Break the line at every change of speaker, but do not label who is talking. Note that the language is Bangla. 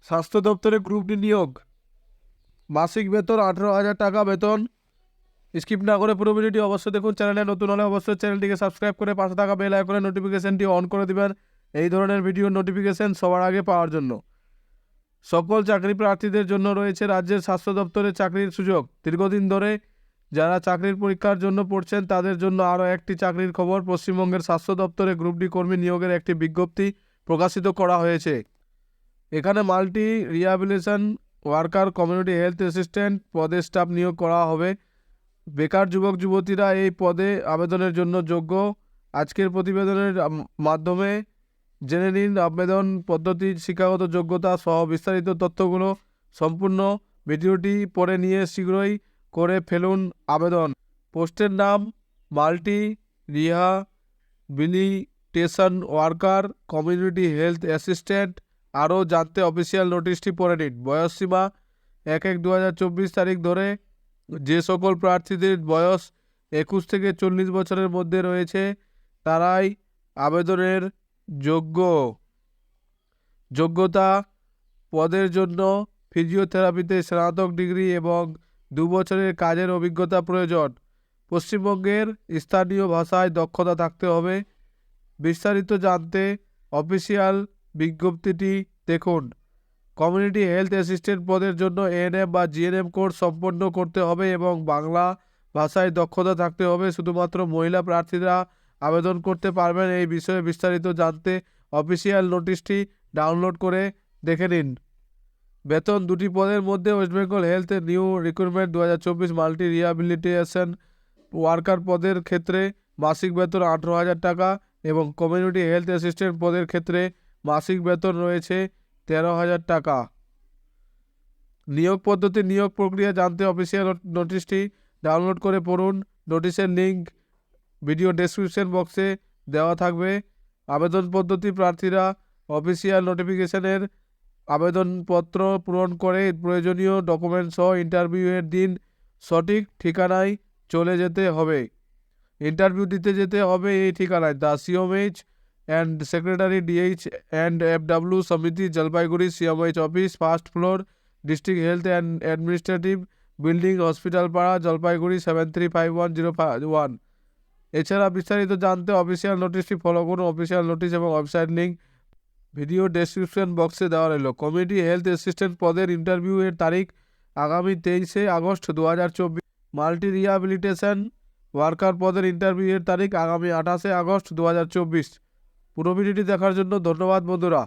স্বাস্থ্য দপ্তরে গ্রুপ ডি নিয়োগ, মাসিক বেতন 18,000 টাকা বেতন। স্কিপ না করে পুরো ভিডিওটি অবশ্যই দেখুন। চ্যানেলে নতুন হলে অবশ্যই চ্যানেলটিকে সাবস্ক্রাইব করে পাশে থাকা বেল আইকনের নোটিফিকেশনটি অন করে দিবেন এই ধরনের ভিডিও নোটিফিকেশন সবার আগে পাওয়ার জন্য। সকল চাকরি প্রার্থীদের জন্য রয়েছে রাজ্যের স্বাস্থ্য দপ্তরে চাকরির সুযোগ। দীর্ঘদিন ধরে যারা চাকরির পরীক্ষার জন্য পড়ছেন তাদের জন্য আরও একটি চাকরির খবর। পশ্চিমবঙ্গের স্বাস্থ্য দপ্তরে গ্রুপ ডি কর্মী নিয়োগের একটি বিজ্ঞপ্তি প্রকাশিত করা হয়েছে। এখানে multi rehabilitation worker, community health assistant পদে স্টাফ নিয়োগ করা হবে। বেকার যুবক যুবতীরা এই পদে আবেদনের জন্য যোগ্য। আজকের প্রতিবেদনের মাধ্যমে জেনে নিন আবেদন পদ্ধতি, শিক্ষাগত যোগ্যতা সহ বিস্তারিত তথ্যগুলো। সম্পূর্ণ ভিডিওটি পড়ে নিয়ে শীঘ্রই করে ফেলুন আবেদন। পোস্টের নাম multi rehabilitation worker, community health assistant. আরও জানতে অফিসিয়াল নোটিশটি পড়ে নিন। বয়সসীমা 1/1/2024 তারিখ ধরে যে সকল প্রার্থীদের বয়স 21 থেকে 40 বছরের মধ্যে রয়েছে তারাই আবেদনের যোগ্য। যোগ্যতা পদের জন্য ফিজিওথেরাপিতে স্নাতক ডিগ্রি এবং 2 বছরের কাজের অভিজ্ঞতা প্রয়োজন। পশ্চিমবঙ্গের স্থানীয় ভাষায় দক্ষতা থাকতে হবে। বিস্তারিত জানতে অফিসিয়াল বিজ্ঞপ্তিটি দেখুন। কমিউনিটি হেলথ অ্যাসিস্ট্যান্ট পদের জন্য এএনএম বা জিএনএম কোর্স সম্পন্ন করতে হবে এবং বাংলা ভাষায় দক্ষতা থাকতে হবে। শুধুমাত্র মহিলা প্রার্থীরা আবেদন করতে পারবেন। এই বিষয়ে বিস্তারিত জানতে অফিসিয়াল নোটিশটি ডাউনলোড করে দেখে নিন। বেতন দুটি পদের মধ্যে West Bengal health new recruitment 2024 multi rehabilitation worker পদের ক্ষেত্রে মাসিক বেতন 18,000 টাকা এবং কমিউনিটি হেলথ অ্যাসিস্ট্যান্ট পদের ক্ষেত্রে মাসিক বেতন রয়েছে 13,000 টাকা। নিয়োগ পদ্ধতি, নিয়োগ প্রক্রিয়া জানতে অফিসিয়াল নোটিশটি ডাউনলোড করে পড়ুন। নোটিশের লিঙ্ক ভিডিও ডেসক্রিপশন বক্সে দেওয়া থাকবে। আবেদন পদ্ধতি, প্রার্থীরা অফিসিয়াল নোটিফিকেশনের আবেদনপত্র পূরণ করে প্রয়োজনীয় ডকুমেন্ট সহ ইন্টারভিউয়ের দিন সঠিক ঠিকানায় চলে যেতে হবে। ইন্টারভিউ দিতে যেতে হবে এই ঠিকানায়: the CMOH and secretary DH and FW সমিতি, Jalpaiguri, CMOH office, first floor, district health and administrative building, hospital পাড়া, জলপাইগুড়ি 735101। এছাড়া বিস্তারিত জানতে অফিসিয়াল নোটিশটি ফলো করুন। অফিসিয়াল নোটিশ এবং ওয়েবসাইট লিঙ্ক ভিডিও ডেসক্রিপশন বক্সে দেওয়া রইল। কমিউনিটি হেলথ অ্যাসিস্ট্যান্ট পদের ইন্টারভিউ এর তারিখ আগামী 23শে আগস্ট 2024। মাল্টি রিহ্যাবিলিটেশন ওয়ার্কার পদের ইন্টারভিউ এর তারিখ আগামী 28শে আগস্ট 2024। পুরো ভিডিওটি দেখার জন্য ধন্যবাদ বন্ধুরা।